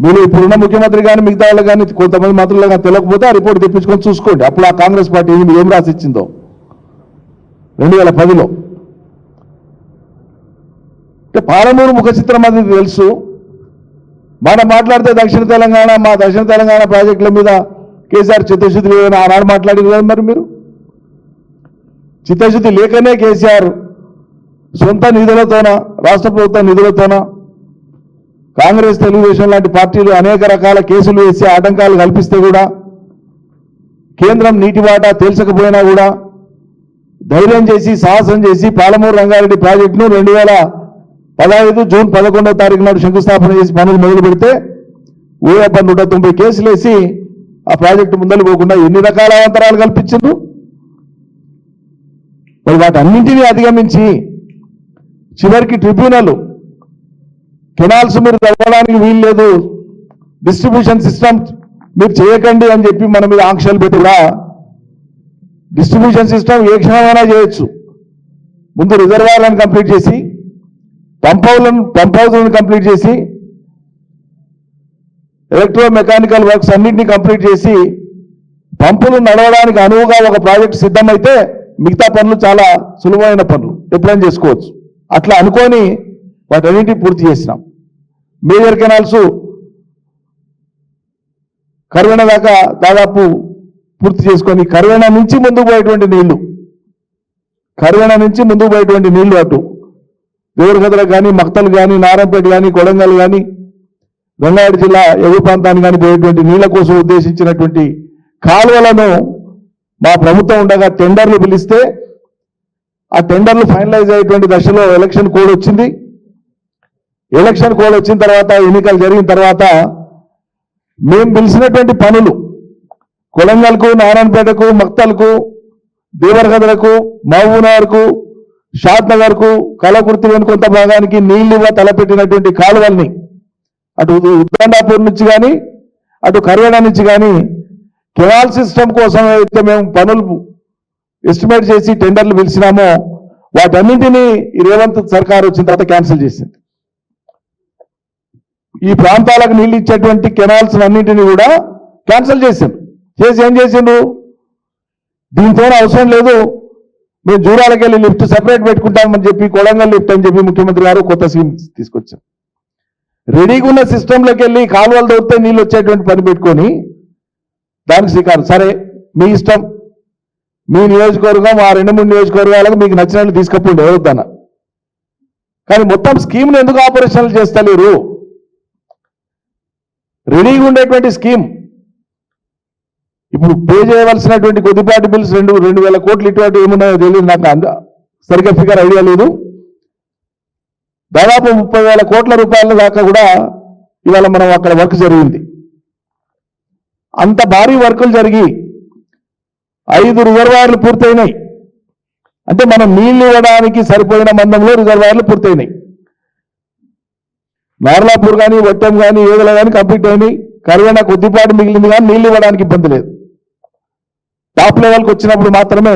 మీరు ఇప్పుడున్న ముఖ్యమంత్రి కానీ మిగతా వాళ్ళు కానీ కొంతమంది మంత్రులు కానీ తెలియకపోతే ఆ రిపోర్ట్ తెప్పించుకొని చూసుకోండి. అప్పుడు ఆ కాంగ్రెస్ పార్టీ ఏం రాసి ఇచ్చిందో 2010లో. అంటే పాలమూరు ముఖ చిత్రం అది తెలుసు. మనం మాట్లాడితే దక్షిణ తెలంగాణ మా దక్షిణ తెలంగాణ ప్రాజెక్టుల మీద కేసీఆర్ చిత్తశుద్ధి లేదని ఆనాడు మాట్లాడింది కదా. మరి మీరు చిత్తశుద్ధి లేకనే కేసీఆర్ సొంత నిధులతోన రాష్ట్ర ప్రభుత్వ నిధులతోన కాంగ్రెస్ తెలుగుదేశం లాంటి పార్టీలు అనేక రకాల కేసులు వేసి ఆటంకాలు కల్పిస్తే కూడా కేంద్రం నీటి వాటా తేల్చకపోయినా కూడా ధైర్యం చేసి సాహసం చేసి పాలమూరు రంగారెడ్డి ప్రాజెక్టును 2015 జూన్ 11వ తారీఖు నాడు శంకుస్థాపన చేసి పనులు మొదలు పెడితే 190 కేసులు వేసి ఆ ప్రాజెక్టు ముందలు పోకుండా ఎన్ని రకాల అవంతరాలు కల్పించిండ్రు. మరి వాటన్నింటినీ అధిగమించి చివరికి ట్రిబ్యునల్ కెనాల్స్ మీరు తవ్వడానికి వీలు లేదు, డిస్ట్రిబ్యూషన్ సిస్టమ్ మీరు చేయకండి అని చెప్పి మన మీద ఆంక్షలు పెట్టుగా డిస్ట్రిబ్యూషన్ సిస్టమ్ ఏ క్షణమైనా చేయొచ్చు. ముందు రిజర్వాయర్లను కంప్లీట్ చేసి పంప్ హౌస్లను కంప్లీట్ చేసి ఎలక్ట్రో మెకానికల్ వర్క్స్ అన్నింటినీ కంప్లీట్ చేసి పంపులు నడవడానికి అనువుగా ఒక ప్రాజెక్ట్ సిద్ధమైతే మిగతా పనులు చాలా సులువైన పనులు ఎప్పుడైనా చేసుకోవచ్చు. అట్లా అనుకొని వాటన్నింటినీ పూర్తి చేసినాం. మేజర్ కెనాల్స్ కర్వెన దాకా దాదాపు పూర్తి చేసుకొని కర్వెన నుంచి ముందుకు పోయేటువంటి నీళ్లు అటు దేవరగద్ర కానీ మక్తలు కానీ నారాయణపేట కానీ కొడంగల్ కానీ రంగారెడ్డి జిల్లా ఎగువ ప్రాంతానికి కానీ పోయేటువంటి నీళ్ల కోసం ఉద్దేశించినటువంటి కాలువలను మా ప్రభుత్వం ఉండగా టెండర్లు పిలిస్తే ఆ టెండర్లు ఫైనలైజ్ అయ్యేటువంటి దశలో ఎలక్షన్ కోడ్ వచ్చింది. ఎలక్షన్ కోడ్ వచ్చిన తర్వాత ఎన్నికలు జరిగిన తర్వాత మేము పిలిచినటువంటి పనులు కొలంగల్కు నారాయణపేటకు మక్తల్కు దేవరగద్రకు మహబూబ్నగర్కు షాద్నగర్కు కలకుర్తి కొంత భాగానికి నీళ్లు తలపెట్టినటువంటి కాలువల్ని అటు ఉద్దండాపూర్ నుంచి కానీ అటు కర్వేడ నుంచి కానీ కెనాల్ సిస్టమ్ కోసం అయితే మేము పనులు ఎస్టిమేట్ చేసి టెండర్లు పిలిచినామో వాటన్నింటినీ ఈ రేవంత్ సర్కార్ వచ్చిన తర్వాత క్యాన్సిల్ చేసింది. ఈ ప్రాంతాలకు నీళ్ళు ఇచ్చేటువంటి కెనాల్స్ అన్నింటినీ కూడా క్యాన్సిల్ చేసిండు. చేసి ఏం చేసిండు, దీంతో అవసరం లేదు మేము జూరాలకు వెళ్ళి లిఫ్ట్ సెపరేట్ పెట్టుకుంటామని చెప్పి కొడంగల్ లిఫ్ట్ అని చెప్పి ముఖ్యమంత్రి గారు కొత్త స్కీమ్ తీసుకొచ్చారు. రెడీగా ఉన్న సిస్టంలోకి వెళ్ళి కాలువలు దొరికితే నీళ్ళు వచ్చేటువంటి పని పెట్టుకొని దానికి శ్రీకారం. సరే మీ ఇష్టం, మీ నియోజకవర్గం ఆ 2-3 నియోజకవర్గాలకు మీకు నచ్చినట్లు తీసుకపోండి ఎవరుద్దన్న. కానీ మొత్తం స్కీమ్ని ఎందుకు ఆపరేషన్లు చేస్తలేరు? రెడీగా ఉండేటువంటి స్కీమ్ ఇప్పుడు పే చేయవలసినటువంటి కొద్దిపాటి బిల్స్ 2,000 కోట్లు ఇటువంటి ఏమున్నాయో తెలియదు, నాకు సరిగ్గా ఫిగర్ ఐడియా లేదు. దాదాపు 30,000 కోట్ల రూపాయల దాకా కూడా ఇవాళ మనం అక్కడ వర్క్ జరిగింది. అంత భారీ వర్కులు జరిగి 5 రిజర్వాయర్లు పూర్తయినాయి. అంటే మనం నీళ్లు ఇవ్వడానికి సరిపోయిన మందంలో రిజర్వాయర్లు పూర్తయినాయి. నార్లాపూర్ కానీ వట్టం కానీ ఏదైనా కానీ కంప్లీట్ అయినాయి. కర్వేన కొద్దిపాటు మిగిలింది కానీ నీళ్లు ఇవ్వడానికి ఇబ్బంది లేదు. టాప్ లెవెల్కి వచ్చినప్పుడు మాత్రమే,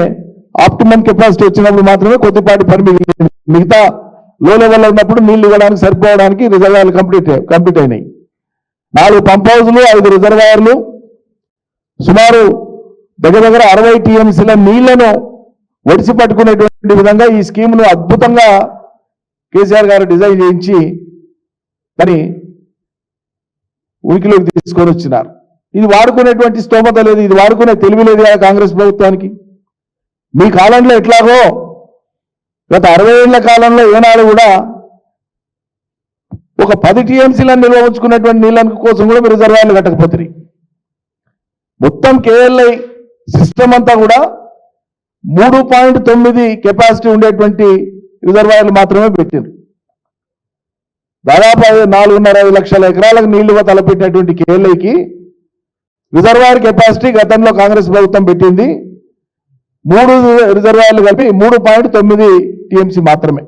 ఆప్టిమమ్ కెపాసిటీ వచ్చినప్పుడు మాత్రమే కొద్దిపాటి పని మిగిలింది. మిగతా లో లెవెల్లో ఉన్నప్పుడు నీళ్లు ఇవ్వడానికి సరిపోవడానికి రిజర్వాయర్లు కంప్లీట్ అయినాయి. 4 పంప్ హౌస్లు 5 రిజర్వాయర్లు సుమారు దగ్గర 60 టీఎంసీల నీళ్లను ఒడిసి పట్టుకునేటువంటి విధంగా ఈ స్కీమ్ను అద్భుతంగా కేసీఆర్ గారు డిజైన్ చేయించి మరి ఉనికిలోకి తీసుకొని వచ్చినారు. ఇది వాడుకునేటువంటి స్తోమత లేదు, ఇది వాడుకునే తెలివి లేదు కాంగ్రెస్ ప్రభుత్వానికి. మీ కాలంలో ఎట్లాగో గత 60 ఏళ్ల కాలంలో ఏనాడు కూడా ఒక 10 టీఎంసీలను నిల్వ ఉంచుకునేటువంటి నీళ్ళ కోసం కూడా మీరు రిజర్వాయర్లు కట్టకపోతుంది. మొత్తం కేఎల్ఐ సిస్టమ్ అంతా కూడా 3.9 కెపాసిటీ ఉండేటువంటి రిజర్వాయర్లు మాత్రమే పెట్టింది. దాదాపు 4.5 లక్షల ఎకరాలకు నీళ్లు తలపెట్టినటువంటి కేఎల్ఐకి రిజర్వాయర్ కెపాసిటీ గతంలో కాంగ్రెస్ ప్రభుత్వం పెట్టింది 3 రిజర్వాయర్లు కలిపి 3.9 టీఎంసీ మాత్రమే.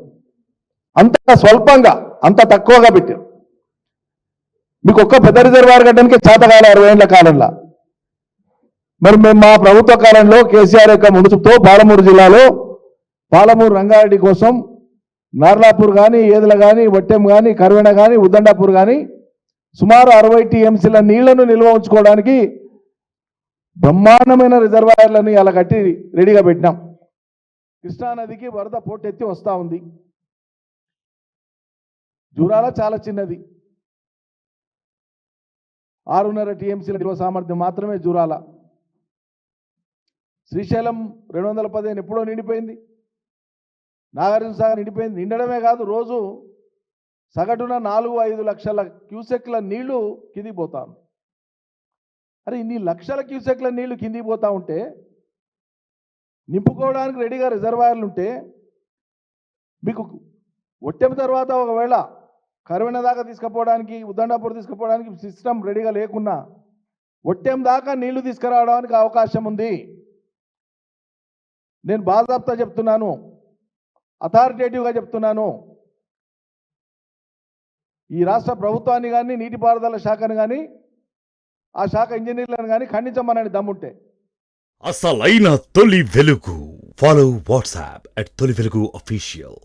అంత స్వల్పంగా, అంత తక్కువగా పెట్టారు. మీకు ఒక్క పెద్ద రిజర్వాయర్ కట్టడానికి చేతకాల 60 ఏళ్ల కాలంలో. మరి మేము మా ప్రభుత్వ కాలంలో కేసీఆర్ యొక్క మునుచుతో పాలమూరు జిల్లాలో పాలమూరు రంగారెడ్డి కోసం నార్లాపూర్ కానీ ఏదుల కానీ వట్టెం కానీ కర్వేణ కానీ ఉద్దండాపూర్ కానీ సుమారు 60 టీఎంసీల నీళ్లను నిల్వ ఉంచుకోవడానికి బ్రహ్మాండమైన రిజర్వాయర్లను ఇలా కట్టి రెడీగా పెట్టినాం. కృష్ణానదికి వరద పోటెత్తి వస్తూ ఉంది. జూరాల చాలా చిన్నది, 6.5 టీఎంసీల నిల్వ సామర్థ్యం మాత్రమే జూరాల. శ్రీశైలం 215 ఎప్పుడో నిండిపోయింది. నాగార్జున సాగర్ నిండిపోయింది. నిండడమే కాదు, రోజు సగటున 4-5 లక్షల క్యూసెక్ల నీళ్లు కిందికి పోతా ఉన్నాయి. అరే ఇన్ని లక్షల క్యూసెక్ల నీళ్లు కిందికి పోతా ఉంటే నింపుకోవడానికి రెడీగా రిజర్వాయర్లు ఉంటే మీకు ఒట్టెం తర్వాత ఒకవేళ కరువెన దాకా తీసుకుపోవడానికి, ఉద్దండాపూర్ తీసుకుపోవడానికి సిస్టమ్ రెడీగా లేకున్నా ఒట్టెం దాకా నీళ్లు తీసుకురావడానికి అవకాశం ఉంది. నేను బాజాబ్తా చెప్తున్నాను, అథారిటేటివ్గా చెప్తున్నాను. ఈ రాష్ట్ర ప్రభుత్వాన్ని కానీ, నీటిపారుదల శాఖను కానీ, ఆ శాఖ ఇంజనీర్లను కానీ ఖండించమనని దమ్ముంటే. అసలైన తొలి వెలుగు. ఫాలో వాట్సాప్ @తొలి వెలుగు అఫీషియల్.